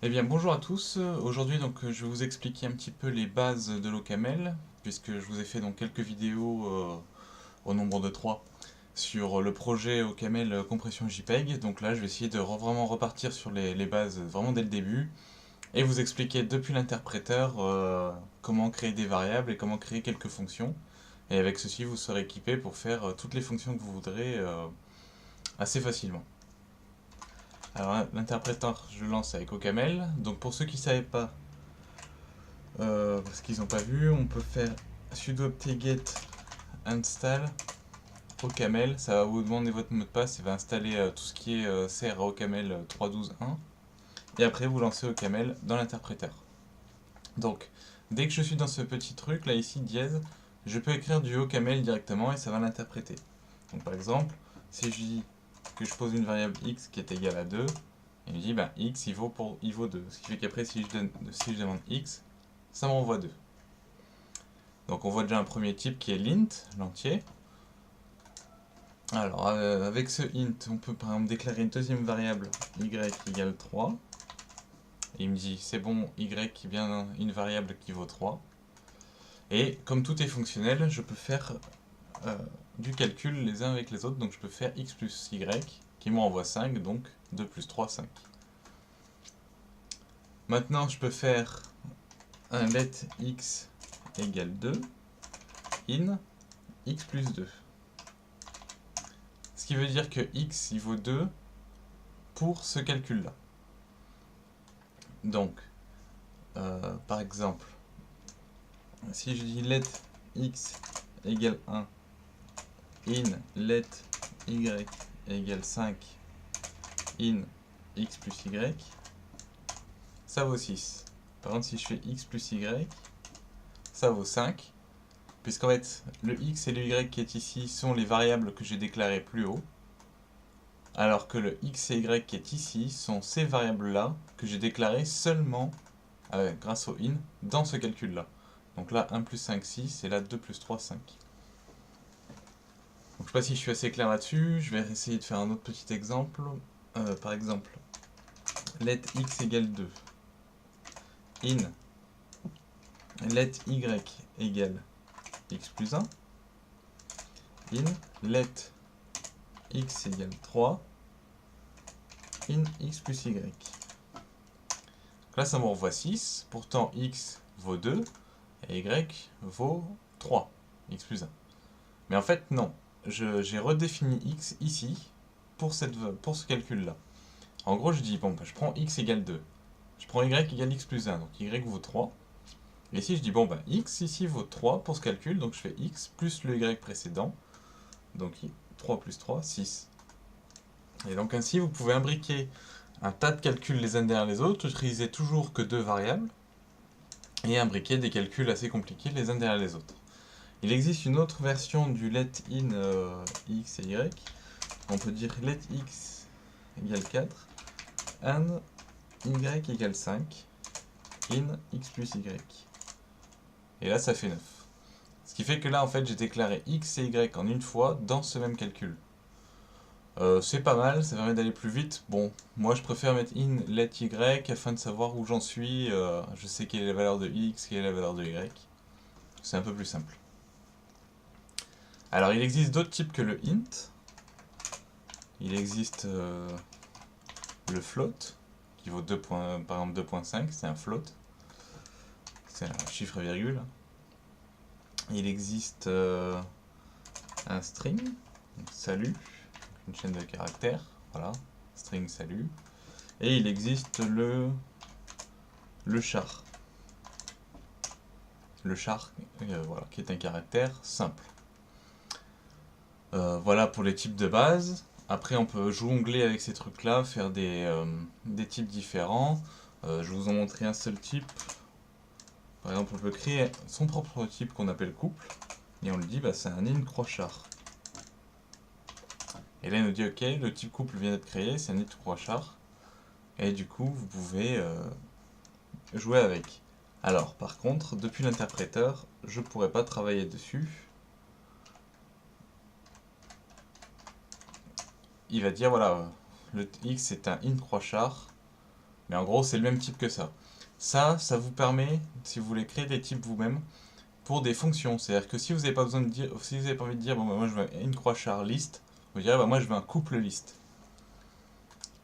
Eh bien bonjour à tous, aujourd'hui je vais vous expliquer un petit peu les bases de l'OCaml, puisque je vous ai fait donc quelques vidéos au nombre de 3 sur le projet OCaml compression JPEG, donc là je vais essayer de vraiment repartir sur les bases vraiment dès le début, et vous expliquer depuis l'interpréteur comment créer des variables et comment créer quelques fonctions, et avec ceci vous serez équipé pour faire toutes les fonctions que vous voudrez assez facilement. Alors l'interpréteur, je le lance avec OCaml. Donc pour ceux qui ne savaient pas, parce qu'ils n'ont pas vu, on peut faire sudo apt-get install OCaml. Ça va vous demander votre mot de passe et va installer tout ce qui est sert à OCaml 3.12.1. Et après vous lancez OCaml dans l'interpréteur. Donc dès que je suis dans ce petit truc là ici, dièse, je peux écrire du OCaml directement et ça va l'interpréter. Donc par exemple, si je dis que je pose une variable x qui est égale à 2, il me dit bah, x il vaut 2. Ce qui fait qu'après si je demande x, ça m'envoie 2. Donc on voit déjà un premier type qui est l'int, l'entier. Alors avec ce int, on peut par exemple déclarer une deuxième variable y égale 3. Et il me dit c'est bon, y est bien une variable qui vaut 3. Et comme tout est fonctionnel, je peux faire du calcul les uns avec les autres. Donc je peux faire x plus y qui m'envoie 5, donc 2 plus 3, 5. Maintenant je peux faire un let x égale 2 in x plus 2. Ce qui veut dire que x il vaut 2 pour ce calcul-là. Donc, par exemple, si je dis let x égale 1 in let y égale 5 in x plus y, ça vaut 6. Par contre, si je fais x plus y, ça vaut 5, puisqu'en fait, le x et le y qui est ici sont les variables que j'ai déclarées plus haut, alors que le x et y qui est ici sont ces variables-là que j'ai déclarées seulement grâce au in dans ce calcul-là. Donc là, 1 plus 5, 6, et là, 2 plus 3, 5. Donc, je ne sais pas si je suis assez clair là-dessus, je vais essayer de faire un autre petit exemple. Par exemple, let x égale 2, in let y égale x plus 1, in let x égale 3, in x plus y. Là, ça me renvoie 6, pourtant x vaut 2, et y vaut 3, x plus 1. Mais en fait, non. J'ai redéfini x ici pour ce calcul-là. En gros, je dis, bon, bah, je prends x égale 2. Je prends y égale x plus 1, donc y vaut 3. Et ici, je dis, bon, bah, x ici vaut 3 pour ce calcul, donc je fais x plus le y précédent. Donc 3 plus 3, 6. Et donc ainsi, vous pouvez imbriquer un tas de calculs les uns derrière les autres, utiliser toujours que deux variables, et imbriquer des calculs assez compliqués les uns derrière les autres. Il existe une autre version du let in x et y. On peut dire let x égale 4, and y égale 5, in x plus y. Et là, ça fait 9. Ce qui fait que là, en fait, j'ai déclaré x et y en une fois dans ce même calcul. C'est pas mal, ça permet d'aller plus vite. Bon, moi je préfère mettre in let y afin de savoir où j'en suis. Je sais quelle est la valeur de x, quelle est la valeur de y. C'est un peu plus simple. Alors, il existe d'autres types que le int. Il existe le float, qui vaut 2 par exemple 2.5, c'est un float. C'est un chiffre virgule. Il existe un string, donc salut, une chaîne de caractères, voilà, string salut. Et il existe le char. Le char, voilà, qui est un caractère simple. Voilà pour les types de base. Après, on peut jongler avec ces trucs-là, faire des types différents. Je vous en montrer un seul type. Par exemple, on peut créer son propre type qu'on appelle couple. Et on lui dit, bah, c'est un int croix-char. Et là, il nous dit, ok, le type couple vient d'être créé, c'est un int croix-char. Et du coup, vous pouvez jouer avec. Alors, par contre, depuis l'interpréteur, je ne pourrais pas travailler dessus. Il va dire, voilà, le x est un int croix-char. Mais en gros, c'est le même type que ça. Ça vous permet, si vous voulez créer des types vous-même, pour des fonctions. C'est-à-dire que si vous n'avez pas besoin de dire, si vous n'avez pas envie de dire, bon, bah, moi je veux une croix char liste, vous direz, bah, moi je veux un couple liste.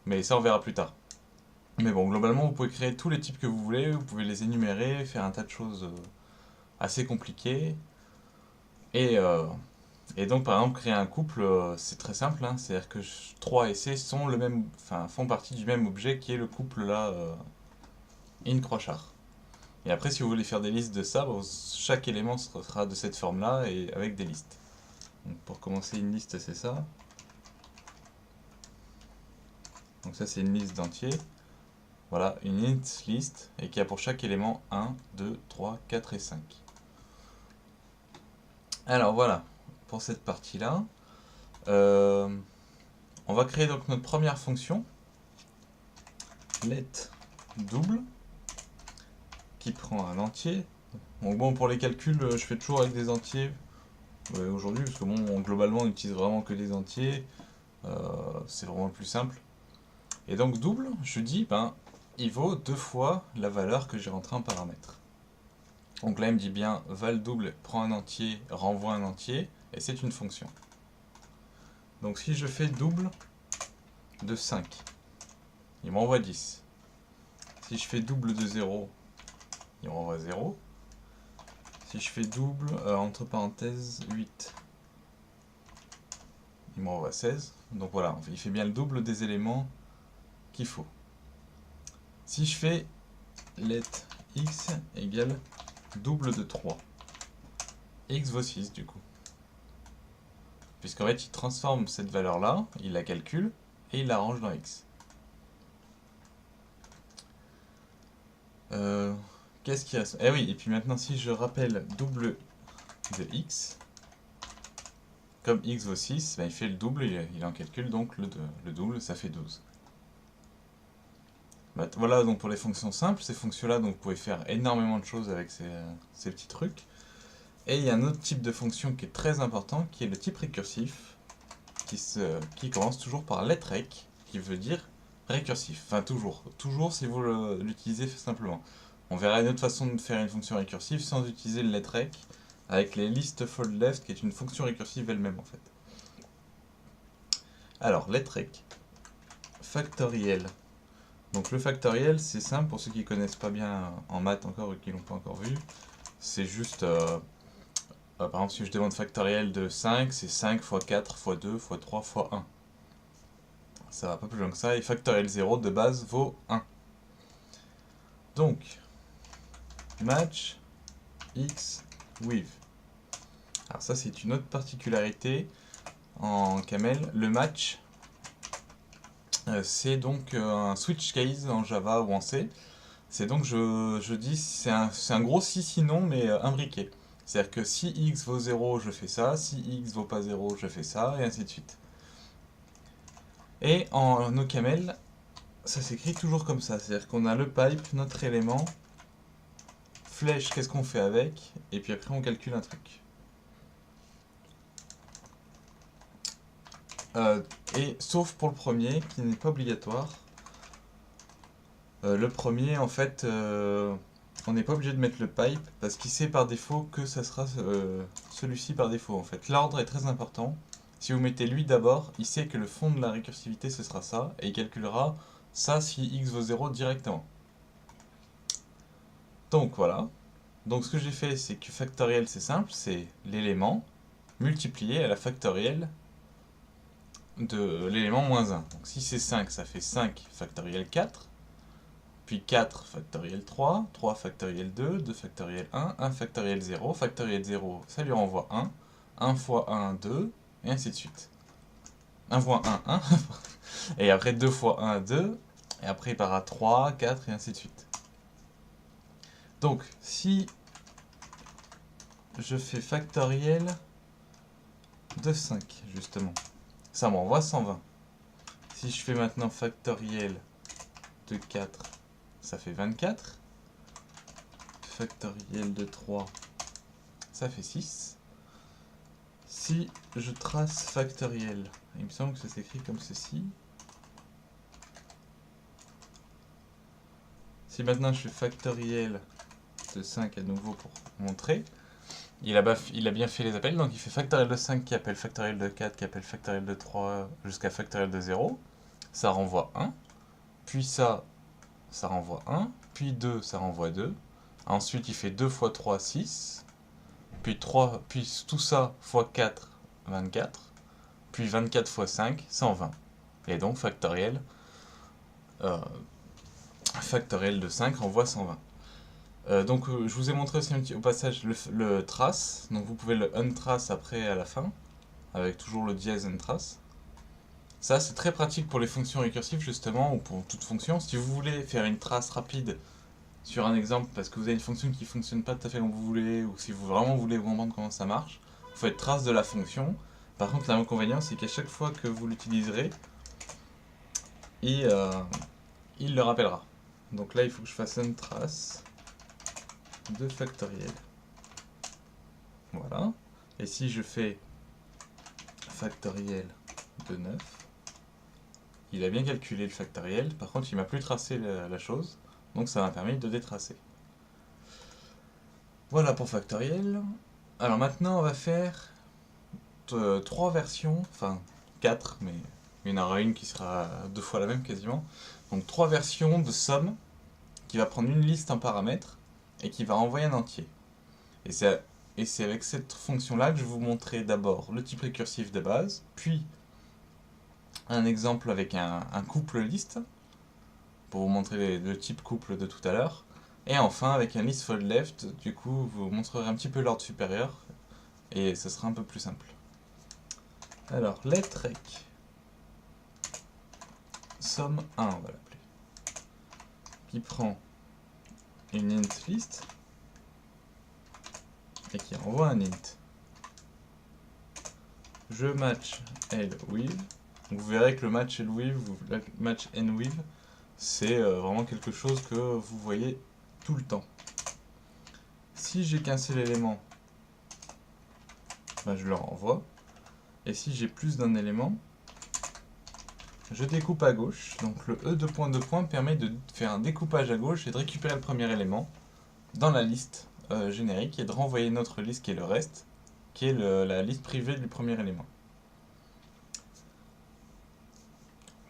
Mais ça, on verra plus tard. Mais bon, globalement, vous pouvez créer tous les types que vous voulez, vous pouvez les énumérer, faire un tas de choses assez compliquées. Et, euh, et donc, par exemple, créer un couple, c'est très simple, hein. C'est-à-dire que 3 et C sont le même, enfin, font partie du même objet qui est le couple là, in croix char. Et après, si vous voulez faire des listes de ça, bon, chaque élément sera de cette forme-là et avec des listes. Donc, pour commencer une liste, c'est ça. Donc ça, c'est une liste d'entiers. Voilà, une int list et qui a pour chaque élément 1, 2, 3, 4 et 5. Alors voilà, pour cette partie-là, on va créer donc notre première fonction, let double, qui prend un entier. Donc bon, pour les calculs, je fais toujours avec des entiers aujourd'hui, parce que bon, globalement, on n'utilise vraiment que des entiers. C'est vraiment le plus simple. Et donc double, je dis, ben, il vaut 2 fois la valeur que j'ai rentrée en paramètre. Donc là, il me dit bien, val double prend un entier, renvoie un entier, et c'est une fonction. Donc si je fais double de 5, il m'envoie 10. Si je fais double de 0, il m'envoie 0. Si je fais double, entre parenthèses, 8, il m'envoie 16. Donc voilà, il fait bien le double des éléments qu'il faut. Si je fais let x égale double de 3, x vaut 6 du coup. Puisqu'en fait, il transforme cette valeur-là, il la calcule, et il la range dans x. Qu'est-ce qu'il y a? Eh oui, et puis maintenant, si je rappelle double de x, comme x vaut 6, ben, il fait le double, il en calcule donc le double, ça fait 12. Voilà donc pour les fonctions simples, ces fonctions-là, donc vous pouvez faire énormément de choses avec ces petits trucs. Et il y a un autre type de fonction qui est très important, qui est le type récursif, qui commence toujours par letrec, qui veut dire récursif. Enfin toujours, toujours si vous l'utilisez simplement. On verra une autre façon de faire une fonction récursive sans utiliser le letrec, avec les list fold left, qui est une fonction récursive elle-même en fait. Alors, letrec, factoriel. Donc le factoriel, c'est simple pour ceux qui connaissent pas bien en maths encore ou qui l'ont pas encore vu. C'est juste, par exemple, si je demande factoriel de 5, c'est 5 fois 4 fois 2 fois 3 fois 1. Ça va pas plus loin que ça. Et factoriel 0 de base vaut 1. Donc, match x with. Alors ça, c'est une autre particularité en Camel. Le match, c'est donc un switch case en Java ou en C. C'est donc, je dis, c'est un gros si sinon, mais imbriqué. C'est-à-dire que si x vaut 0, je fais ça, si x vaut pas 0, je fais ça, et ainsi de suite. Et en OCaml, ça s'écrit toujours comme ça. C'est-à-dire qu'on a le pipe, notre élément, flèche, qu'est-ce qu'on fait avec, et puis après on calcule un truc. Et sauf pour le premier, qui n'est pas obligatoire. Le premier, en fait, on n'est pas obligé de mettre le pipe parce qu'il sait par défaut que ça sera celui-ci par défaut. En fait, l'ordre est très important. Si vous mettez lui d'abord, il sait que le fond de la récursivité ce sera ça et il calculera ça si x vaut 0 directement. Donc voilà. Donc ce que j'ai fait, c'est que factoriel c'est simple, c'est l'élément multiplié à la factorielle de l'élément moins 1. Donc si c'est 5, ça fait 5 factoriel 4. Puis 4 factoriel 3, 3 factoriel 2, 2 factoriel 1, 1 factoriel 0, factoriel 0, ça lui renvoie 1, 1 fois 1, 2, et ainsi de suite. 1 fois 1, 1, et après 2 fois 1, 2, et après il part à 3, 4, et ainsi de suite. Donc, si je fais factoriel de 5, justement, ça m'envoie 120. Si je fais maintenant factoriel de 4, ça fait 24. Factoriel de 3, ça fait 6. Si je trace factoriel, il me semble que ça s'écrit comme ceci. Si maintenant je fais factoriel de 5 à nouveau pour montrer, il a bien fait les appels, donc il fait factoriel de 5 qui appelle factoriel de 4, qui appelle factoriel de 3 jusqu'à factoriel de 0. Ça renvoie 1. Puis ça renvoie 1. Puis 2, ça renvoie 2. Ensuite, il fait 2 fois 3, 6. Puis tout ça fois 4, 24. Puis 24 fois 5, 120. Et donc factoriel de 5 renvoie 120. Donc je vous ai montré aussi au passage le trace. Donc vous pouvez le untrace après à la fin, avec toujours le dièse untrace. Ça c'est très pratique pour les fonctions récursives justement, ou pour toute fonction. Si vous voulez faire une trace rapide sur un exemple, parce que vous avez une fonction qui ne fonctionne pas tout à fait comme vous voulez, ou si vous vraiment voulez comprendre comment ça marche, vous faites trace de la fonction. Par contre l'inconvénient c'est qu'à chaque fois que vous l'utiliserez, il le rappellera. Donc là il faut que je fasse une trace de factoriel. Voilà. Et si je fais factoriel de 9, il a bien calculé le factoriel. Par contre, il m'a plus tracé la chose. Donc ça m'a permis de détracer. Voilà pour factoriel. Alors maintenant, on va faire 3 versions. Enfin, 4, mais il y en aura une qui sera 2 fois la même quasiment. Donc 3 versions de somme qui va prendre une liste en paramètres et qui va envoyer un entier. Et c'est avec cette fonction-là que je vais vous montrer d'abord le type récursif de base, puis un exemple avec un couple liste, pour vous montrer le type couple de tout à l'heure, et enfin avec un list fold left, du coup vous montrerez un petit peu l'ordre supérieur, et ce sera un peu plus simple. Alors, let rec somme 1, on va l'appeler, qui prend une int list, et qui renvoie un int. Je match L with. Donc vous verrez que le match L with, le match N with, c'est vraiment quelque chose que vous voyez tout le temps. Si j'ai qu'un seul élément, ben je le renvoie. Et si j'ai plus d'un élément, je découpe à gauche. Donc le E de point permet de faire un découpage à gauche et de récupérer le premier élément dans la liste générique et de renvoyer notre liste qui est le reste, qui est la liste privée du premier élément.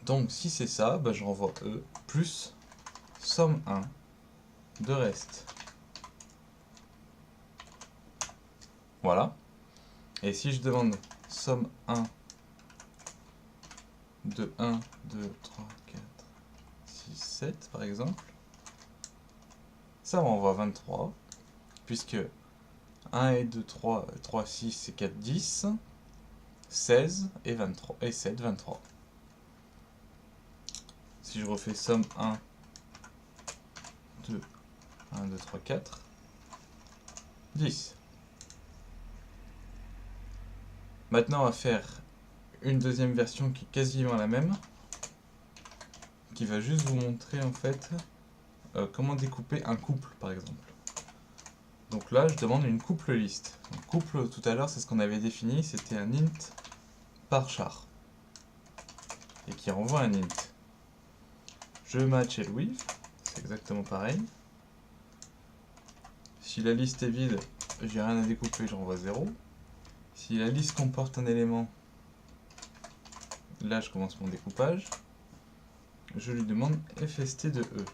Donc si c'est ça, bah, je renvoie E plus somme 1 de reste. Voilà. Et si je demande somme 1 de 1, 2, 3, 4, 6, 7 par exemple, ça renvoie 23, puisque 1 et 2, 3, 3, 6 et 4, 10, 16 et 23, et 7, 23. Si je refais somme 1, 2, 1, 2, 3, 4, 10. Maintenant, on va faire une deuxième version qui est quasiment la même, qui va juste vous montrer en fait comment découper un couple, par exemple. Donc là, je demande une couple liste. Donc, couple, tout à l'heure, c'est ce qu'on avait défini, c'était un int par char, et qui renvoie un int. Je match L with, c'est exactement pareil. Si la liste est vide, j'ai rien à découper, je renvoie 0. Si la liste comporte un élément, là je commence mon découpage. Je lui demande fst de E.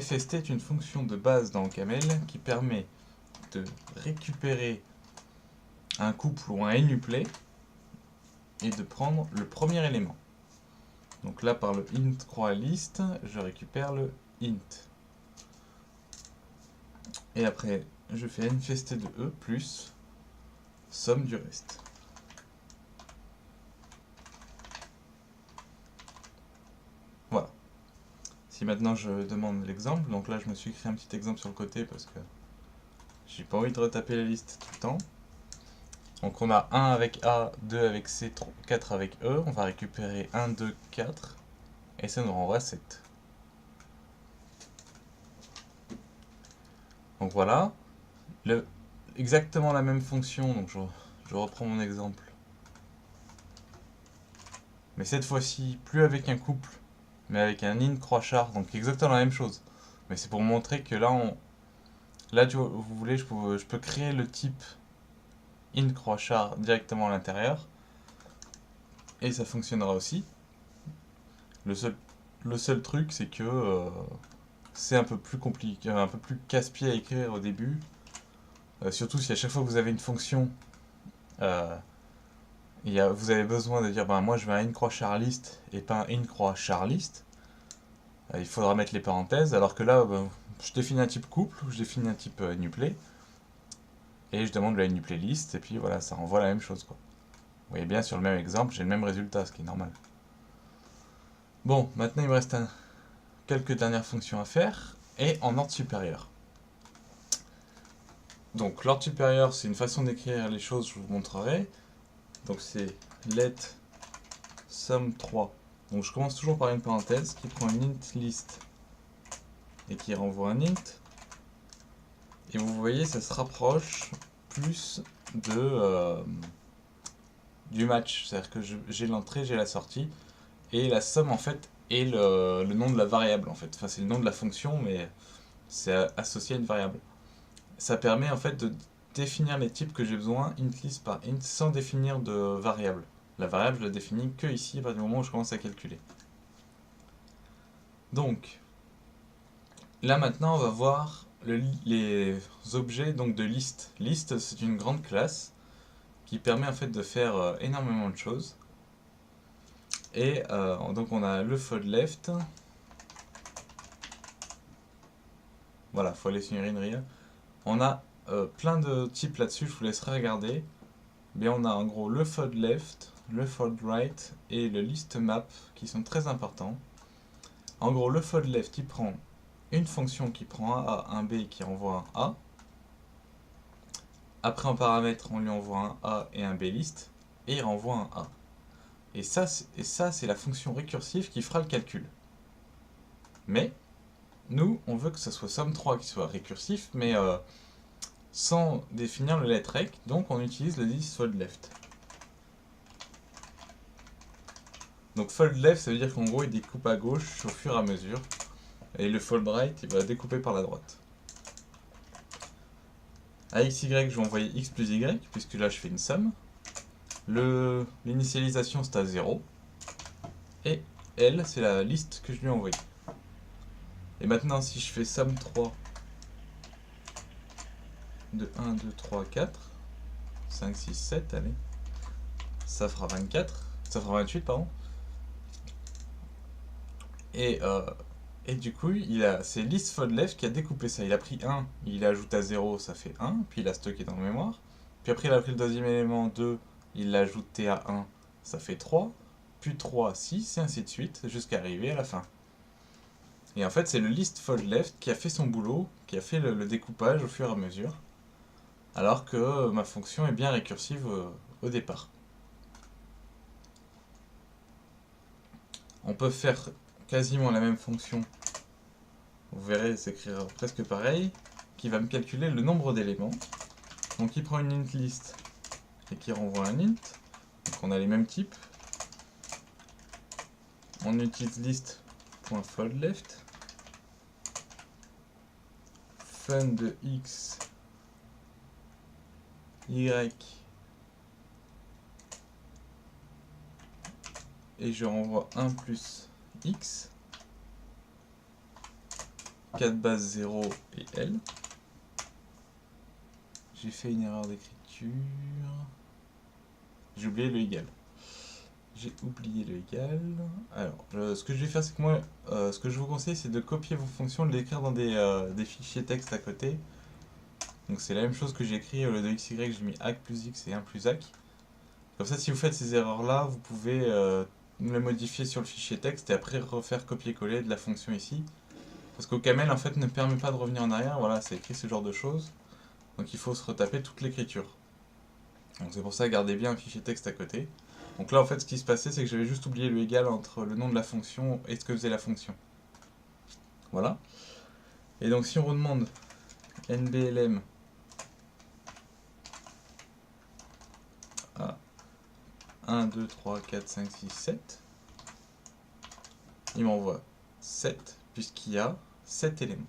Fst est une fonction de base dans OCaml qui permet de récupérer un couple ou un NUplay et de prendre le premier élément. Donc là, par le int croix list, je récupère le int. Et après, je fais nfst de E plus somme du reste. Voilà. Si maintenant je demande l'exemple, donc là je me suis créé un petit exemple sur le côté parce que j'ai pas envie de retaper la liste tout le temps. Donc on a 1 avec A, 2 avec C, 4 avec E. On va récupérer 1, 2, 4. Et ça nous renvoie 7. Donc voilà. Exactement la même fonction. Donc je reprends mon exemple. Mais cette fois-ci, plus avec un couple, mais avec un int croix char. Donc exactement la même chose. Mais c'est pour montrer que là, là vous voulez, je peux créer le type int_char directement à l'intérieur. Et ça fonctionnera aussi. Le seul truc, c'est que c'est un peu plus compliqué, un peu plus casse-pied à écrire au début. Surtout si à chaque fois que vous avez une fonction, euh, vous avez besoin de dire, ben, moi je veux un int_char_list et pas un int_char_list. Il faudra mettre les parenthèses, alors que là, ben, je définis un type couple, je définis un type nuplé, et je demande la nuplé list, et puis voilà, ça renvoie la même chose, quoi. Vous voyez bien, sur le même exemple, j'ai le même résultat, ce qui est normal. Bon, maintenant il me reste quelques dernières fonctions à faire, et en ordre supérieur. Donc l'ordre supérieur, c'est une façon d'écrire les choses, je vous montrerai. Donc c'est let sum3. Donc je commence toujours par une parenthèse qui prend une int list et qui renvoie un int. Et vous voyez, ça se rapproche plus du match. C'est-à-dire que j'ai l'entrée, j'ai la sortie. Et la somme, en fait, est le nom de la variable, en fait. Enfin, c'est le nom de la fonction, mais c'est associé à une variable. Ça permet, en fait, de définir les types que j'ai besoin, int list par int, sans définir de variable. La variable, je la définis que ici, à partir du moment où je commence à calculer. Donc, là maintenant, on va voir les objets donc, de liste. List, c'est une grande classe qui permet en fait de faire énormément de choses. Et donc on a le fold left. Voilà, faut aller sur InReal. On a plein de types là-dessus, je vous laisserai regarder. Mais on a en gros le fold left, le fold right et le list map qui sont très importants. En gros, le fold left, il prend une fonction qui prend un A, un B et qui renvoie un A. Après, en paramètre, on lui envoie un A et un B list et il renvoie un A. Et ça, c'est la fonction récursive qui fera le calcul. Mais, nous, on veut que ce soit sum3 qui soit récursif, mais sans définir le let rec, donc on utilise le list fold left. Donc fold left, ça veut dire qu'en gros, il découpe à gauche au fur et à mesure. Et le fold right, il va découper par la droite. À xy, je vais envoyer x plus y, puisque là, je fais une somme. L'initialisation, c'est à 0. Et L, c'est la liste que je lui ai envoyée. Et maintenant, si je fais somme3 de 1, 2, 3, 4, 5, 6, 7, allez, ça fera 24, ça fera 28, pardon. Et du coup, c'est list fold left qui a découpé ça. Il a pris 1, il ajoute à 0, ça fait 1, puis il a stocké dans la mémoire. Puis après, il a pris le deuxième élément, 2, il l'a ajouté à 1, ça fait 3, puis 3, 6, et ainsi de suite, jusqu'à arriver à la fin. Et en fait, c'est le list fold left qui a fait son boulot, qui a fait le découpage au fur et à mesure, alors que ma fonction est bien récursive au départ. On peut faire quasiment la même fonction, vous verrez, s'écrire presque pareil, qui va me calculer le nombre d'éléments. Donc il prend une int list et qui renvoie un int. Donc on a les mêmes types. On utilise list.foldLeft. Fun de x, y, et je renvoie 1 plus x, 4 base 0 et L. J'ai fait une erreur d'écriture. J'ai oublié le égal. Alors, ce que je vais faire, c'est que moi, ce que je vous conseille, c'est de copier vos fonctions, de l'écrire dans des fichiers texte à côté. Donc c'est la même chose que j'ai écrit, au lieu de xy, j'ai mis hack plus x et 1 plus hack. Comme ça, si vous faites ces erreurs-là, vous pouvez les modifier sur le fichier texte et après refaire copier-coller de la fonction ici. Parce qu'OCaml, en fait, ne permet pas de revenir en arrière. Voilà, c'est écrit ce genre de choses. Donc il faut se retaper toute l'écriture. Donc c'est pour ça, gardez bien un fichier texte à côté. Donc là, en fait, ce qui se passait, c'est que j'avais juste oublié le égal entre le nom de la fonction et ce que faisait la fonction. Voilà. Et donc si on redemande nblm à 1, 2, 3, 4, 5, 6, 7, il m'envoie 7, puisqu'il y a 7 éléments.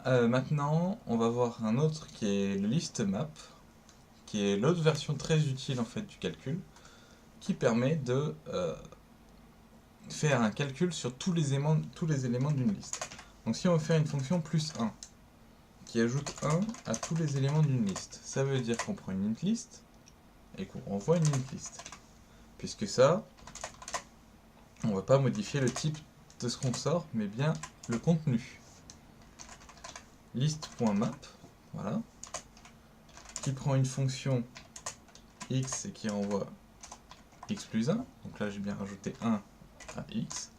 Maintenant, on va voir un autre qui est le list map, qui est l'autre version très utile en fait du calcul, qui permet de faire un calcul sur tous les éléments d'une liste. Donc si on veut faire une fonction plus 1, qui ajoute 1 à tous les éléments d'une liste, ça veut dire qu'on prend une int list et qu'on renvoie une int list. Puisque ça, on ne va pas modifier le type de ce qu'on sort, mais bien le contenu. List.map, voilà, qui prend une fonction x et qui renvoie x plus 1, donc là j'ai bien rajouté 1 à x,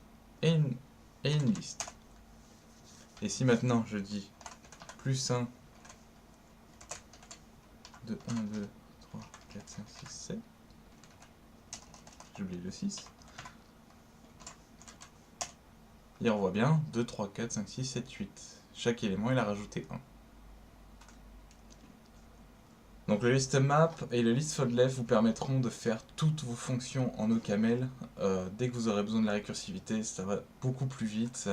et une liste. Et si maintenant je dis plus 1 de 1, 2, 3, 4, 5, 6, 7, j'oublie le 6, il renvoie bien 2, 3, 4, 5, 6, 7, 8. Chaque élément il a rajouté 1. Donc le list map et le list fold left vous permettront de faire toutes vos fonctions en OCaml. Dès que vous aurez besoin de la récursivité, ça va beaucoup plus vite,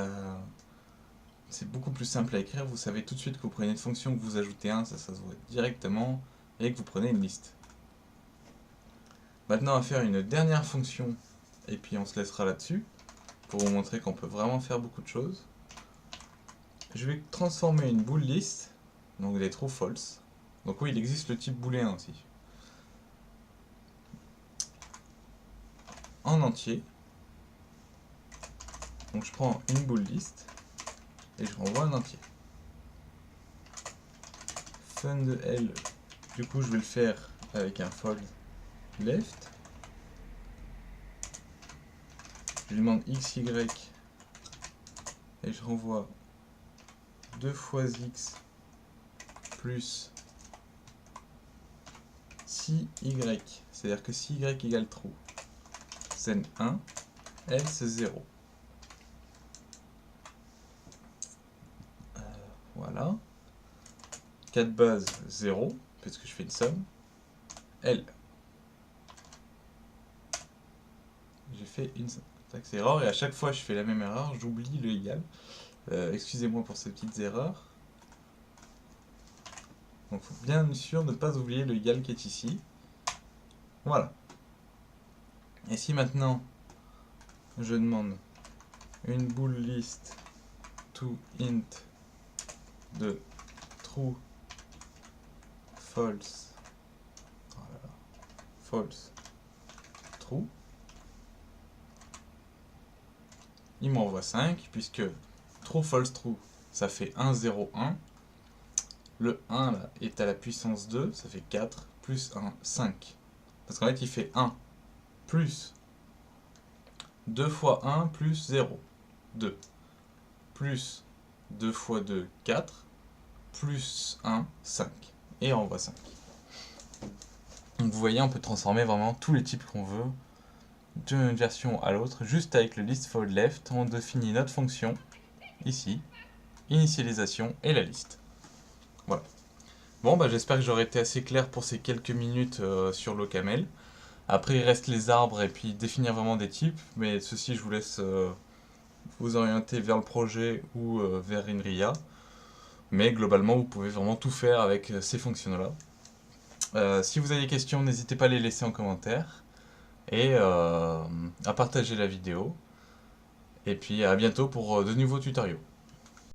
c'est beaucoup plus simple à écrire. Vous savez tout de suite que vous prenez une fonction, que vous ajoutez 1, ça se voit directement, et que vous prenez une liste. Maintenant on va faire une dernière fonction, et puis on se laissera là-dessus, pour vous montrer qu'on peut vraiment faire beaucoup de choses. Je vais transformer une bool list, donc des true false. Donc oui, il existe le type booléen aussi. En entier. Donc je prends une bool list et je renvoie un entier. Fund_L, du coup je vais le faire avec un fold left. Je lui demande xy et je renvoie 2 fois x plus si y, c'est-à-dire que si y égale true, sen 1, else 0. Voilà. 4 base 0, puisque je fais une somme. L. J'ai fait une syntaxe erreur et à chaque fois je fais la même erreur, j'oublie le égal. Excusez-moi pour ces petites erreurs. Donc il faut bien sûr ne pas oublier le égal qui est ici. Voilà. Et si maintenant je demande une bool list to int de true, false, voilà, false, true, il m'envoie 5 puisque true, false, true, ça fait 1, 0, 1. Le 1 là, est à la puissance 2, ça fait 4, plus 1, 5. Parce qu'en fait, il fait 1 plus 2 fois 1 plus 0, 2. Plus 2 fois 2, 4. Plus 1, 5. Et on renvoie 5. Donc vous voyez, on peut transformer vraiment tous les types qu'on veut d'une version à l'autre. Juste avec le list fold left, on définit notre fonction, ici, initialisation et la liste. Voilà. Bon, bah, j'espère que j'aurai été assez clair pour ces quelques minutes sur l'OCaml. Après, il reste les arbres et puis définir vraiment des types, mais ceci, je vous laisse vous orienter vers le projet ou vers INRIA. Mais globalement, vous pouvez vraiment tout faire avec ces fonctions-là. Si vous avez des questions, n'hésitez pas à les laisser en commentaire et à partager la vidéo. Et puis à bientôt pour de nouveaux tutoriaux.